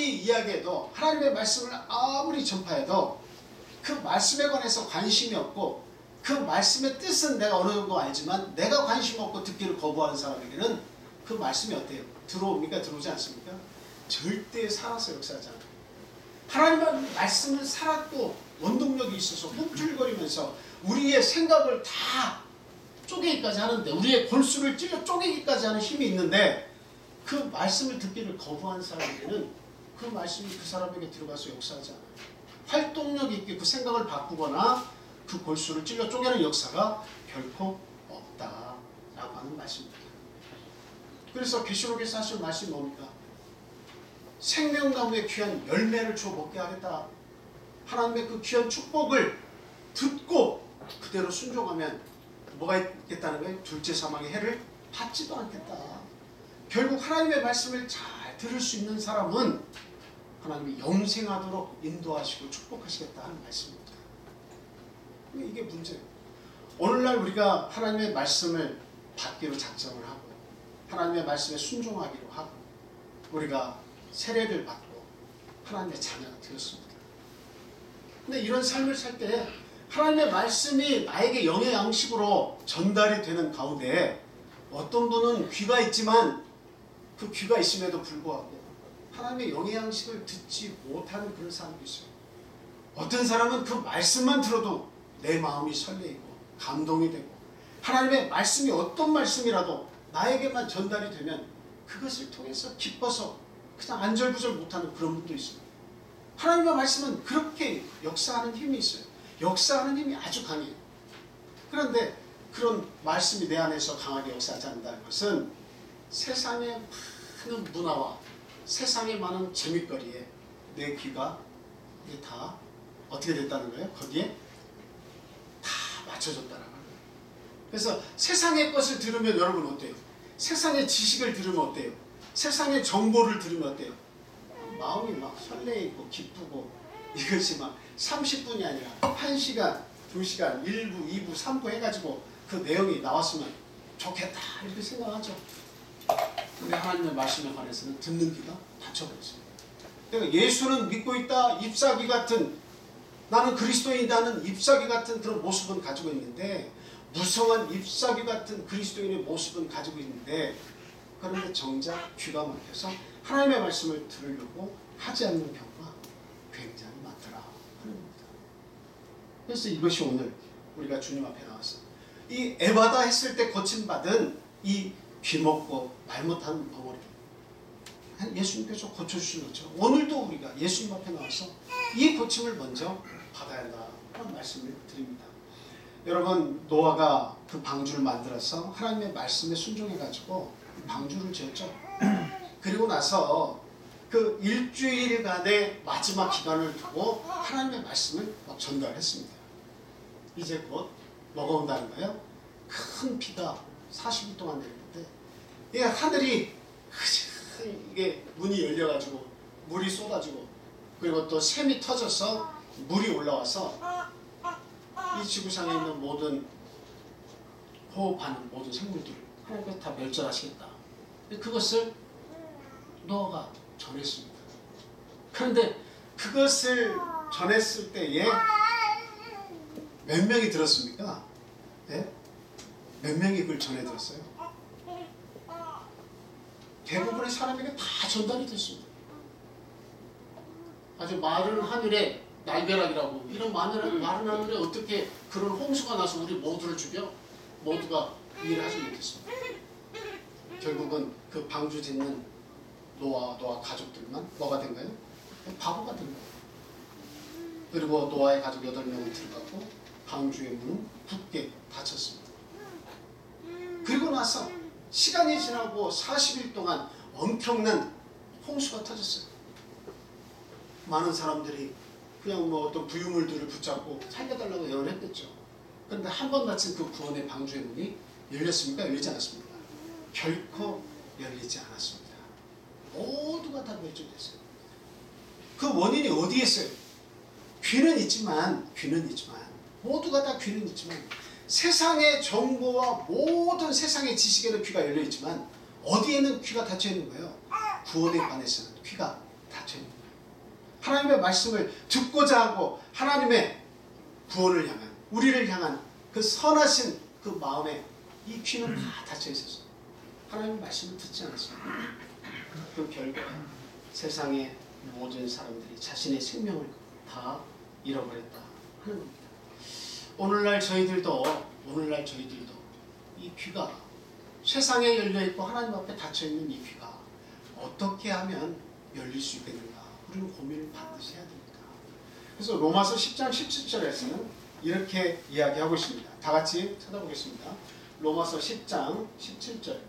아무리 이야기해도 하나님의 말씀을 아무리 전파해도 그 말씀에 관해서 관심이 없고 그 말씀의 뜻은 내가 어느 정도 알지만 내가 관심 없고 듣기를 거부하는 사람에게는 그 말씀이 어때요? 들어옵니까? 들어오지 않습니까? 절대 살아서 역사하지 않아요. 하나님의 말씀은 살았고 원동력이 있어서 꿈틀거리면서 우리의 생각을 다 쪼개기까지 하는데, 우리의 골수를 찔러 쪼개기까지 하는 힘이 있는데, 그 말씀을 듣기를 거부한 사람에게는 그 말씀이 그 사람에게 들어가서 역사하지 않아요. 활동력 있게 그 생각을 바꾸거나 그 골수를 찔러 쪼개는 역사가 결코 없다라고 하는 말씀입니다. 그래서 계시록에서 하신 말씀이 뭡니까? 생명나무의 귀한 열매를 주어 먹게 하겠다. 하나님의 그 귀한 축복을 듣고 그대로 순종하면 뭐가 있겠다는 거예요? 둘째 사망의 해를 받지도 않겠다. 결국 하나님의 말씀을 잘 들을 수 있는 사람은 하나님이 영생하도록 인도하시고 축복하시겠다 하는 말씀입니다. 이게 문제예요. 오늘날 우리가 하나님의 말씀을 받기로 작정을 하고 하나님의 말씀에 순종하기로 하고 우리가 세례를 받고 하나님의 자녀가 되었습니다. 근데 이런 삶을 살 때 하나님의 말씀이 나에게 영의 양식으로 전달이 되는 가운데 어떤 분은 귀가 있지만 그 귀가 있음에도 불구하고 하나님의 영의 양식을 듣지 못하는 그런 사람도 있어요. 어떤 사람은 그 말씀만 들어도 내 마음이 설레이고 감동이 되고 하나님의 말씀이 어떤 말씀이라도 나에게만 전달이 되면 그것을 통해서 기뻐서 그냥 안절부절 못하는 그런 분도 있습니다. 하나님의 말씀은 그렇게 역사하는 힘이 있어요. 역사하는 힘이 아주 강해요. 그런데 그런 말씀이 내 안에서 강하게 역사하지 않는다는 것은 세상의 많은 문화와 세상의 많은 재밌거리에 내 귀가 이게 다 어떻게 됐다는 거예요? 거기에 다 맞춰졌다는 거예요. 그래서 세상의 것을 들으면 여러분 어때요? 세상의 지식을 들으면 어때요? 세상의 정보를 들으면 어때요? 마음이 막 설레이고 기쁘고 이것이 막 30분이 아니라 1시간, 2시간, 1부, 2부, 3부 해가지고 그 내용이 나왔으면 좋겠다 이렇게 생각하죠. 근데 하나님의 말씀에 관해서는 듣는 귀가 닫혀버렸습니다. 그러니까 예수는 믿고 있다 잎사귀 같은 나는 그리스도인이라는 잎사귀 같은 그런 모습은 가지고 있는데 무성한 잎사귀 같은 그리스도인의 모습은 가지고 있는데 그런데 정작 귀가 막혀서 하나님의 말씀을 들으려고 하지 않는 경우가 굉장히 많더라 하는 겁니다. 그래서 이것이 오늘 우리가 주님 앞에 나와서 이 에바다 했을 때 고침받은 이 귀 먹고 말 못하는 벙어리 예수님께서 고쳐주신 것처럼 오늘도 우리가 예수님 앞에 나와서 이 고침을 먼저 받아야 한다 그런 말씀을 드립니다. 여러분 노아가 그 방주를 만들어서 하나님의 말씀에 순종해가지고 방주를 지었죠. 그리고 나서 그 일주일간의 마지막 기간을 두고 하나님의 말씀을 막 전달했습니다. 이제 곧 뭐가 온다는 거예요? 큰 비가 40일 동안 내리는데 이 하늘이 이게 문이 열려가지고 물이 쏟아지고 그리고 또 샘이 터져서 물이 올라와서 이 지구상에 있는 모든 호흡하는 모든 생물들을 하나님께서 다 멸절하시겠다. 그것을 노아가 전했습니다. 그런데 그것을 전했을 때에 몇 명이 들었습니까? 네? 몇 명이 그걸 전해 들었어요? 대부분의 사람에게 다 전달이 됐습니다. 아주 마른 하늘에 날벼락이라고 이런 마른 하늘에 어떻게 그런 홍수가 나서 우리 모두를 죽여? 모두가 이해를 하지 못했습니다. 결국은 그 방주 짓는 노아와 가족들만 뭐가 된 거예요? 바보가 된 거예요. 그리고 노아의 가족 8명은 들어가고 방주의 문은 굳게 닫혔습니다. 그리고 나서 시간이 지나고 40일 동안 엄청난 홍수가 터졌어요. 많은 사람들이 그냥 뭐 어떤 부유물들을 붙잡고 살려달라고 애원했겠죠. 그런데 한 번 닫힌 그 구원의 방주의 문이 열렸습니까? 열리지 않았습니까? 결코 열리지 않았습니다. 모두가 다 멸종됐어요. 그 원인이 어디에 있어요? 귀는 있지만 모두가 다 귀는 있지만 세상의 정보와 모든 세상의 지식에는 귀가 열려있지만 어디에는 귀가 닫혀있는 거예요? 구원에 관해서는 귀가 닫혀있는 거예요. 하나님의 말씀을 듣고자 하고 하나님의 구원을 향한, 우리를 향한 그 선하신 그 마음에 이 귀는 다 닫혀 있어서 하나님의 말씀을 듣지 않았습니다. 그 결과 세상의 모든 사람들이 자신의 생명을 다 잃어버렸다 하는 겁니다. 오늘날 저희들도 이 귀가 세상에 열려있고 하나님 앞에 닫혀있는 이 귀가 어떻게 하면 열릴 수 있겠는가, 우리는 고민을 반드시 해야 됩니다. 그래서 로마서 10장 17절에서는 이렇게 이야기하고 있습니다. 다 같이 찾아보겠습니다. 로마서 10장 17절.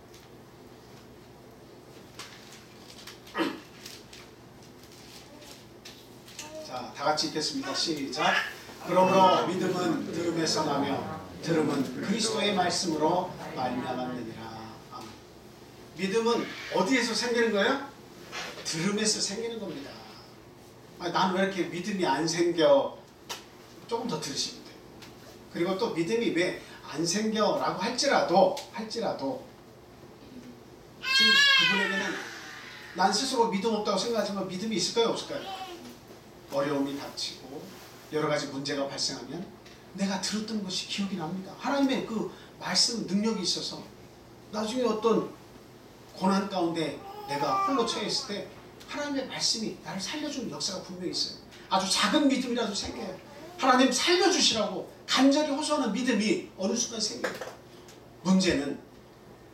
자, 다 같이 읽겠습니다. 시작. 그러므로 믿음은 들음에서 나며 들음은 그리스도의 말씀으로 말미암았느니라. 아멘. 믿음은 어디에서 생기는 거예요? 들음에서 생기는 겁니다. 난 왜 이렇게 믿음이 안 생겨? 조금 더 들으시면 돼요. 그리고 또 믿음이 왜 안 생겨라고 할지라도 지금 그분에게는 난 스스로 믿음 없다고 생각하지만 믿음이 있을까요? 없을까요? 어려움이 닥치고 여러 가지 문제가 발생하면 내가 들었던 것이 기억이 납니다. 하나님의 그 말씀 능력이 있어서 나중에 어떤 고난 가운데 내가 홀로 처해 있을 때 하나님의 말씀이 나를 살려주는 역사가 분명히 있어요. 아주 작은 믿음이라도 생겨요. 하나님 살려주시라고 간절히 호소하는 믿음이 어느 순간 생겨요. 문제는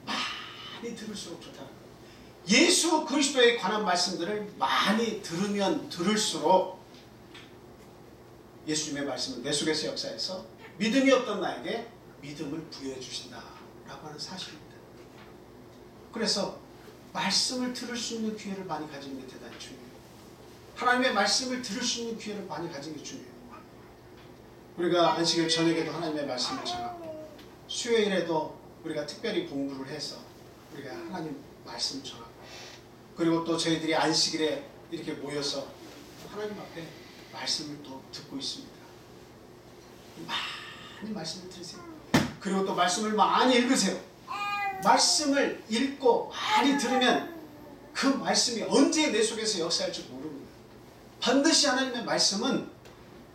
많이 들을수록 좋다는 거예요. 예수 그리스도에 관한 말씀들을 많이 들으면 들을수록 예수님의 말씀은 내 속에서 역사해서 믿음이 없던 나에게 믿음을 부여해 주신다라고 하는 사실입니다. 그래서 말씀을 들을 수 있는 기회를 많이 가지는 게 대단히 중요해요. 하나님의 말씀을 들을 수 있는 기회를 많이 가지는 게 중요해요. 우리가 안식일 저녁에도 하나님의 말씀을 전하고 수요일에도 우리가 특별히 공부를 해서 우리가 하나님 말씀을 전하고 그리고 또 저희들이 안식일에 이렇게 모여서 하나님 앞에 말씀을 또 듣고 있습니다. 많이 말씀을 들으세요. 그리고 또 말씀을 많이 읽으세요. 말씀을 읽고 많이 들으면 그 말씀이 언제 내 속에서 역사할지 모릅니다. 반드시 하나님의 말씀은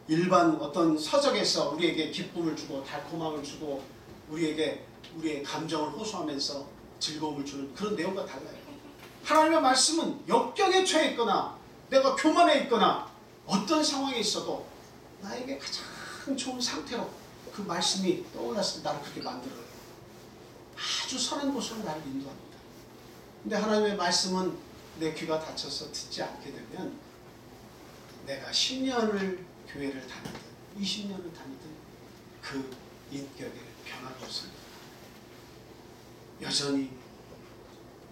일반 어떤 서적에서 우리에게 기쁨을 주고 달콤함을 주고 우리에게 우리의 감정을 호소하면서 즐거움을 주는 그런 내용과 달라요. 하나님의 말씀은 역경에 처해 있거나 내가 교만해 있거나 어떤 상황에 있어도 나에게 가장 좋은 상태로 그 말씀이 떠올랐을 때 나를 그렇게 만들어요. 아주 선한 곳으로 나를 인도합니다. 근데 하나님의 말씀은 내 귀가 닫혀서 듣지 않게 되면 내가 10년을 교회를 다니든 20년을 다니든 그 인격에 변화가 없습니다.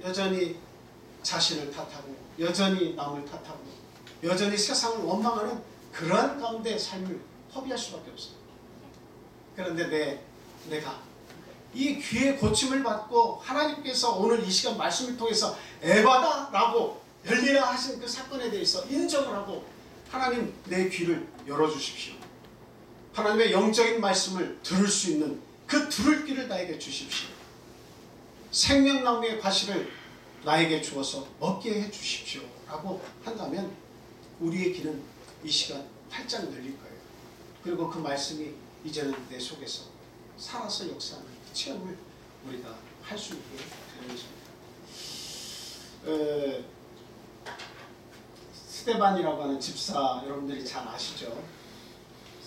여전히 자신을 탓하고 여전히 남을 탓하고 여전히 세상을 원망하는 그러한 가운데 삶을 허비할 수밖에 없어요. 그런데 내가 이 귀의 고침을 받고 하나님께서 오늘 이 시간 말씀을 통해서 에바다 라고 열리라 하신 그 사건에 대해서 인정을 하고 하나님 내 귀를 열어주십시오. 하나님의 영적인 말씀을 들을 수 있는 그 들을 귀를 나에게 주십시오. 생명나무의 과실을 나에게 주어서 먹게 해주십시오 라고 한다면 우리의 귀는 이 시간 활짝 열릴 거예요. 그리고 그 말씀이 이제는 내 속에서 살아서 역사하는 그 체험을 우리가 할 수 있게 되는 것입니다. 스데반이라고 하는 집사 여러분들이 잘 아시죠?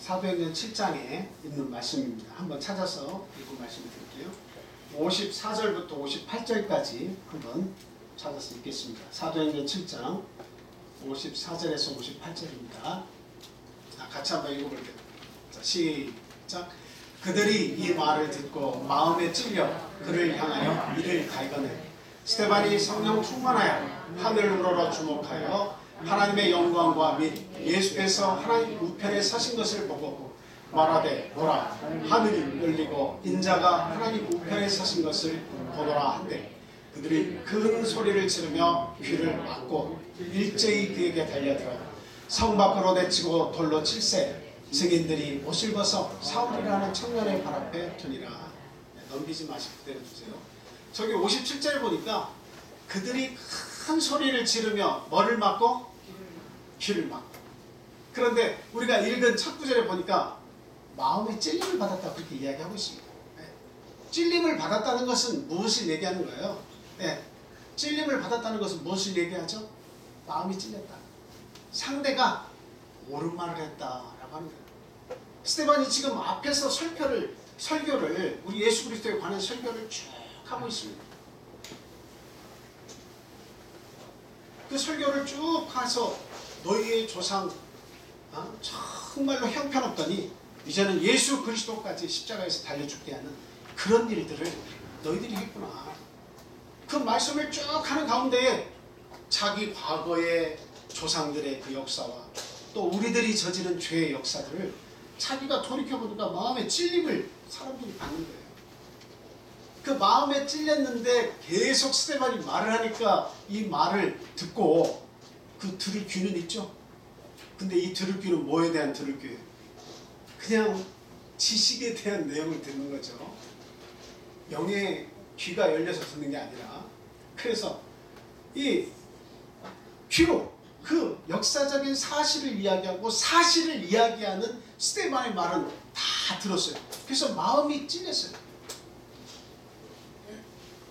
사도행전 7장에 있는 말씀입니다. 한번 찾아서 읽고 말씀을 드릴게요. 54절부터 58절까지 한번 찾아서 읽겠습니다. 사도행전 7장 54절에서 58절입니다. 같이 한번 읽어볼게요. 자, 시작. 그들이 이 말을 듣고 마음에 찔려 그를 향하여 이를 갈거늘 스데반이 성령 충만하여 하늘을 우러러 주목하여 하나님의 영광과 및 예수께서 하나님 우편에 서신 것을 보고 말하되 보라 하늘이 열리고 인자가 하나님 우편에 서신 것을 보노라 한데 그들이 큰 소리를 지르며 귀를 막고 일제히 그에게 달려들어 성 밖으로 내치고 돌로 칠세 증인들이 옷을 벗어 사울이라는 청년의 발 앞에 두니라. 넘기지 마시고 그대로 두세요. 저기 57절에 보니까 그들이 큰 소리를 지르며 뭐를 막고? 귀를 막고 그런데 우리가 읽은 첫 구절에 보니까 마음에 찔림을 받았다 그렇게 이야기하고 있습니다. 네. 찔림을 받았다는 것은 무엇을 얘기하는 거예요? 네. 찔림을 받았다는 것은 무엇을 얘기하죠? 마음이 찔렸다. 상대가 옳은 말을 했다라고 하는 거예요. 스데반이 지금 앞에서 설교를 우리 예수 그리스도에 관한 설교를 쭉 하고 있습니다. 그 설교를 쭉 가서 너희의 조상 정말로 형편없더니 이제는 예수 그리스도까지 십자가에서 달려 죽게 하는 그런 일들을 너희들이 했구나. 그 말씀을 쭉 하는 가운데에 자기 과거의 조상들의 그 역사와 또 우리들이 저지른 죄의 역사들을 자기가 돌이켜보니까 마음에 찔림을 사람들이 받는 거예요. 그 마음에 찔렸는데 계속 스데반이 말을 하니까 이 말을 듣고 그 들을 귀는 있죠. 근데 이 들을 귀는 뭐에 대한 들을 귀예요? 그냥 지식에 대한 내용을 듣는 거죠. 영의 귀가 열려서 듣는 게 아니라. 그래서 이 귀로 그 역사적인 사실을 이야기하고 사실을 이야기하는 스데반의 말은 다 들었어요. 그래서 마음이 찔렸어요.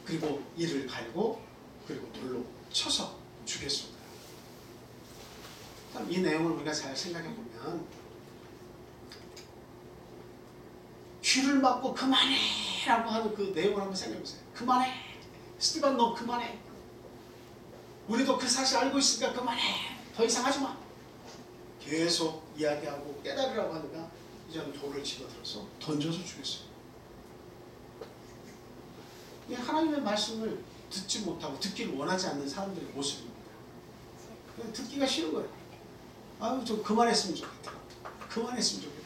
그리고 이를 갈고 그리고 돌로 쳐서 죽였습니다. 이 내용을 우리가 잘 생각해 보면 귀를 막고 그만해 라고 하는 그 내용을 한번 생각해 보세요. 그만해. 스데반 너 그만해. 우리도 그 사실 알고 있으니까 그만해. 더 이상 하지 마. 계속 이야기하고 깨달으라고 하니까 이제는 돌을 집어들어서 던져서 죽였어요. 이 하나님의 말씀을 듣지 못하고 듣기를 원하지 않는 사람들의 모습입니다. 그냥 듣기가 싫은 거예요. 아유 좀 그만했으면 좋겠다. 그만했으면 좋겠다.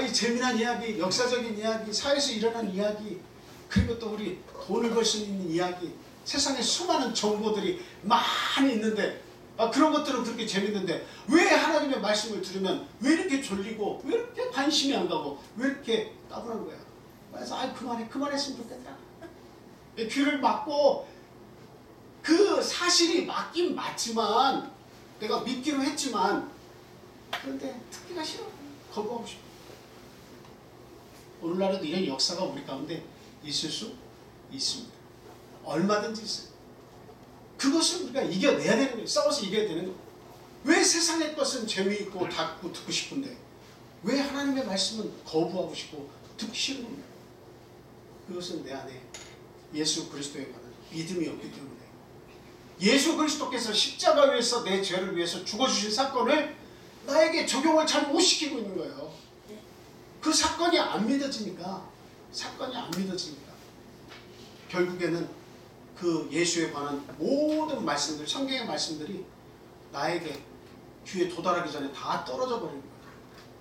이 재미난 이야기, 역사적인 이야기, 사회에서 일어난 이야기, 그리고 또 우리 돈을 벌 수 있는 이야기, 세상에 수많은 정보들이 많이 있는데 그런 것들은 그렇게 재밌는데 왜 하나님의 말씀을 들으면 왜 이렇게 졸리고 왜 이렇게 관심이 안 가고 왜 이렇게 따분한 거야. 그래서 그만했으면 좋겠다. 귀를 막고 그 사실이 맞긴 맞지만 내가 믿기로 했지만 그런데 듣기가 싫어. 거부하고 싶어. 오늘날에도 이런 역사가 우리 가운데 있을 수 있습니다. 얼마든지 있어요. 그것을 우리가 이겨내야 되는 거예요. 싸워서 이겨야 되는 거예요. 왜 세상의 것은 재미있고 닫고 듣고 싶은데 왜 하나님의 말씀은 거부하고 싶고 듣기 싫은 겁니까? 그것은 내 안에 예수 그리스도에 관한 믿음이 없기 때문에 예수 그리스도께서 십자가 위에서 내 죄를 위해서 죽어주신 사건을 나에게 적용을 잘 못 시키고 있는 거예요. 그 사건이 안 믿어지니까 결국에는 그 예수에 관한 모든 말씀들, 성경의 말씀들이 나에게 귀에 도달하기 전에 다 떨어져 버리는 거예요.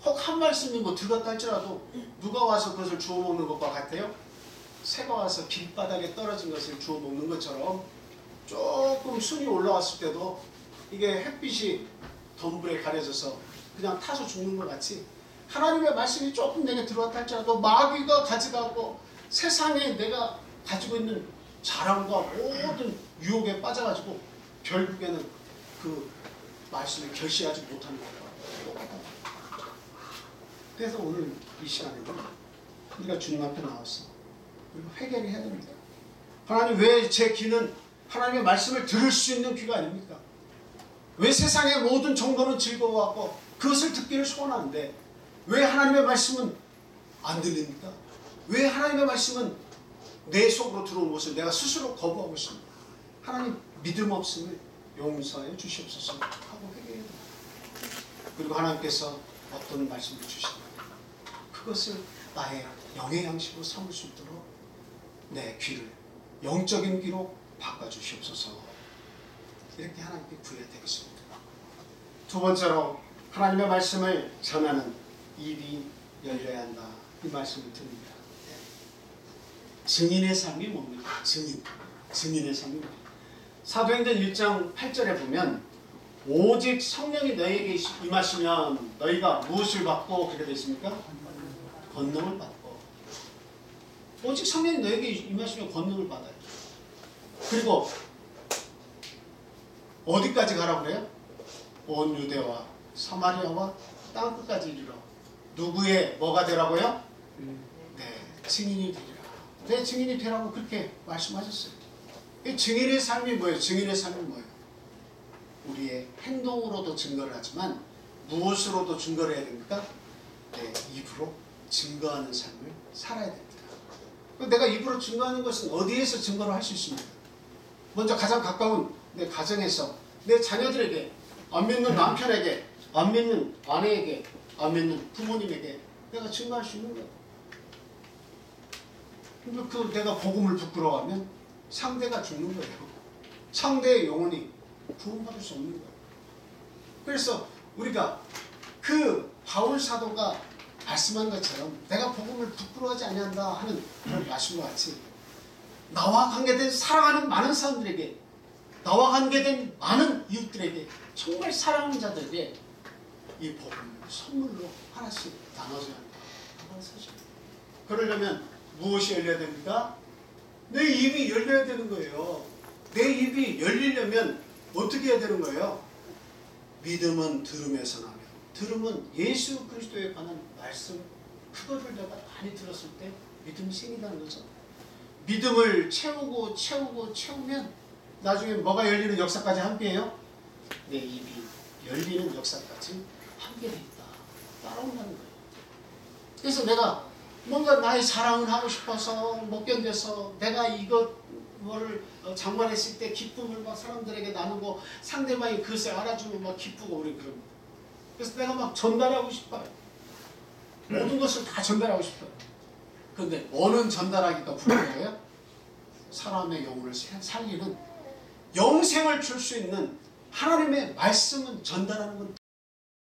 혹 한 말씀이 들었다 할지라도 누가 와서 그것을 주워 먹는 것과 같아요? 새가 와서 길바닥에 떨어진 것을 주워 먹는 것처럼 조금 순이 올라왔을 때도 이게 햇빛이 덤불에 가려져서 그냥 타서 죽는 것 같이 하나님의 말씀이 조금 내게 들어왔다 할지라도 마귀가 가져가고 세상에 내가 가지고 있는 자랑과 모든 유혹에 빠져가지고 결국에는 그 말씀을 결실하지 못하는 거예요. 그래서 오늘 이 시간에는 우리가 주님 앞에 나왔어. 그리고 회개를 해야 됩니다. 하나님 왜 제 귀는 하나님의 말씀을 들을 수 있는 귀가 아닙니까? 왜 세상의 모든 정보는 즐거워하고 그것을 듣기를 소원하는데 왜 하나님의 말씀은 안 들립니까? 왜 하나님의 말씀은 내 속으로 들어온 것을 내가 스스로 거부하고 있습니다. 하나님 믿음 없음을 용서해 주시옵소서 하고 회개해야 됩니다. 그리고 하나님께서 어떤 말씀을 주시나요? 그것을 나의 영의 양식으로 삼을 수 있도록 내 귀를 영적인 귀로 바꿔주시옵소서. 이렇게 하나님께 구해야 되겠습니다. 두 번째로 하나님의 말씀을 전하는 입이 열려야 한다. 이 말씀을 드립니다. 증인의 삶이 뭡니까? 증인의 삶이 뭡니까? 사도행전 1장 8절에 보면 오직 성령이 너희에게 임하시면 너희가 무엇을 받고 그렇게 되어 있습니까? 권능을 받고. 오직 성령이 너희에게 임하시면 권능을 받아요. 그리고 어디까지 가라고 그래요? 온 유대와 사마리아와 땅끝까지 이르러 누구의 뭐가 되라고요? 네, 증인이 되리라. 내 증인이 되라고 그렇게 말씀하셨어요. 이 증인의 삶이 뭐예요? 증인의 삶이 뭐예요? 우리의 행동으로도 증거를 하지만 무엇으로도 증거를 해야 됩니까? 내 입으로 증거하는 삶을 살아야 됩니다. 내가 입으로 증거하는 것은 어디에서 증거를 할 수 있습니까? 먼저 가장 가까운 내 가정에서 내 자녀들에게, 안 믿는 남편에게, 안 믿는 아내에게, 안 믿는 부모님에게 내가 증거할 수 있는 거예요. 근데 그 내가 복음을 부끄러워하면 상대가 죽는 거예요. 상대의 영혼이 구원받을 수 없는 거예요. 그래서 우리가 그 바울 사도가 말씀한 것처럼 내가 복음을 부끄러워하지 아니한다 하는 그런 말씀과 같이 나와 관계된 사랑하는 많은 사람들에게, 나와 관계된 많은 이웃들에게, 정말 사랑하는 자들에게 이 복음을 선물로 하나씩 나눠줘야 한다. 그건 사실. 그러려면 무엇이 열려야 됩니까? 내 입이 열려야 되는 거예요. 내 입이 열리려면 어떻게 해야 되는 거예요? 믿음은 들음에서 나며, 들음은 예수 그리스도에 관한 말씀, 그거를 내가 많이 들었을 때 믿음이 생긴다는 거죠. 믿음을 채우고 채우고 채우면 나중에 뭐가 열리는 역사까지 함께해요? 내 입이 열리는 역사까지 함께 돼 있다. 따라온다는 거예요. 그래서 내가 뭔가 나의 사랑을 하고 싶어서 못 견뎌서 내가 이거를 장만했을 때 기쁨을 막 사람들에게 나누고 상대방이 그것을 알아주면 막 기쁘고 우리 그런. 그래서 내가 막 전달하고 싶어요. 모든 것을 다 전달하고 싶어요. 그런데 뭐는 전달하기가 부끄러워요? 사람의 영혼을 살리는 영생을 줄 수 있는 하나님의 말씀은 전달하는 건